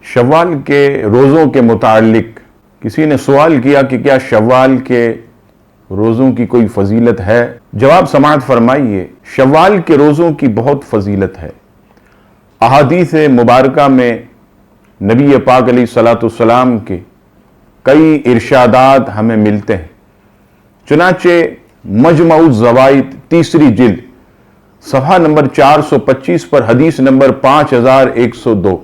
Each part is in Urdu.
شوال کے روزوں کے متعلق کسی نے سوال کیا کہ کیا شوال کے روزوں کی کوئی فضیلت ہے؟ جواب سماعت فرمائیے، شوال کے روزوں کی بہت فضیلت ہے۔ احادیث مبارکہ میں نبی پاک علیہ الصلوۃ والسلام کے کئی ارشادات ہمیں ملتے ہیں۔ چنانچہ مجمع الزوائد تیسری جلد صفحہ نمبر 425 پر حدیث نمبر 5102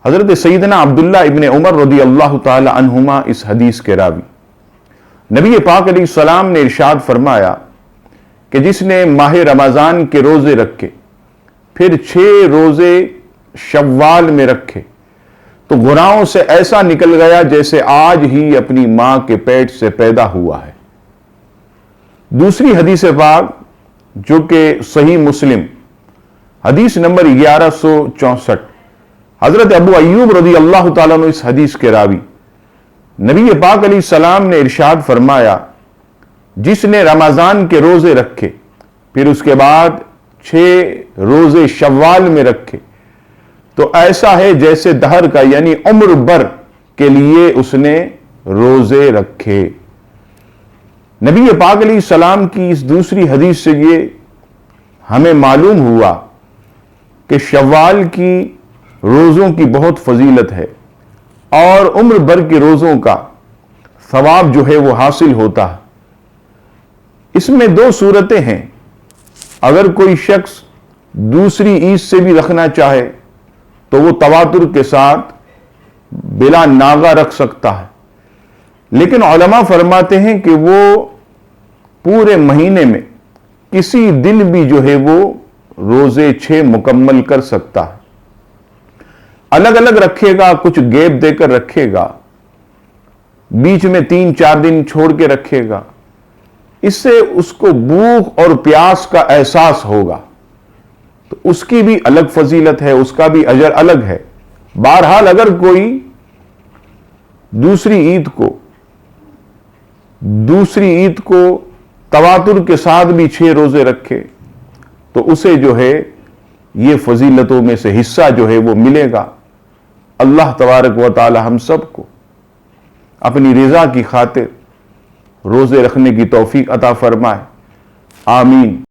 حضرت سیدنا عبداللہ ابن عمر رضی اللہ تعالی عنہما اس حدیث کے راوی، نبی پاک علیہ السلام نے ارشاد فرمایا کہ جس نے ماہ رمضان کے روزے رکھے پھر 6 روزے شوال میں رکھے تو گناہوں سے ایسا نکل گیا جیسے آج ہی اپنی ماں کے پیٹ سے پیدا ہوا ہے۔ دوسری حدیث پاک جو کہ صحیح مسلم حدیث نمبر 1164، حضرت ابو ایوب رضی اللہ تعالیٰ عنہ اس حدیث کے راوی، نبی پاک علیہ السلام نے ارشاد فرمایا جس نے رمضان کے روزے رکھے پھر اس کے بعد 6 روزے شوال میں رکھے تو ایسا ہے جیسے دہر کا یعنی عمر بھر کے لیے اس نے روزے رکھے۔ نبی پاک علیہ السلام کی اس دوسری حدیث سے یہ ہمیں معلوم ہوا کہ شوال کی روزوں کی بہت فضیلت ہے اور عمر بھر کے روزوں کا ثواب جو ہے وہ حاصل ہوتا ہے۔ اس میں 2 صورتیں ہیں، اگر کوئی شخص دوسری عید سے بھی رکھنا چاہے تو وہ تواتر کے ساتھ بلا ناغہ رکھ سکتا ہے، لیکن علماء فرماتے ہیں کہ وہ پورے مہینے میں کسی دن بھی جو ہے وہ روزے 6 مکمل کر سکتا ہے۔ الگ الگ رکھے گا، کچھ گیپ دے کر رکھے گا، بیچ میں 3-4 دن چھوڑ کے رکھے گا، اس سے اس کو بھوک اور پیاس کا احساس ہوگا تو اس کی بھی الگ فضیلت ہے، اس کا بھی اجر الگ ہے۔ بہرحال اگر کوئی دوسری عید کو تواتر کے ساتھ بھی 6 روزے رکھے تو اسے جو ہے یہ فضیلتوں میں سے حصہ جو ہے وہ ملے گا۔ اللہ تبارک و تعالی ہم سب کو اپنی رضا کی خاطر روزے رکھنے کی توفیق عطا فرمائے، آمین۔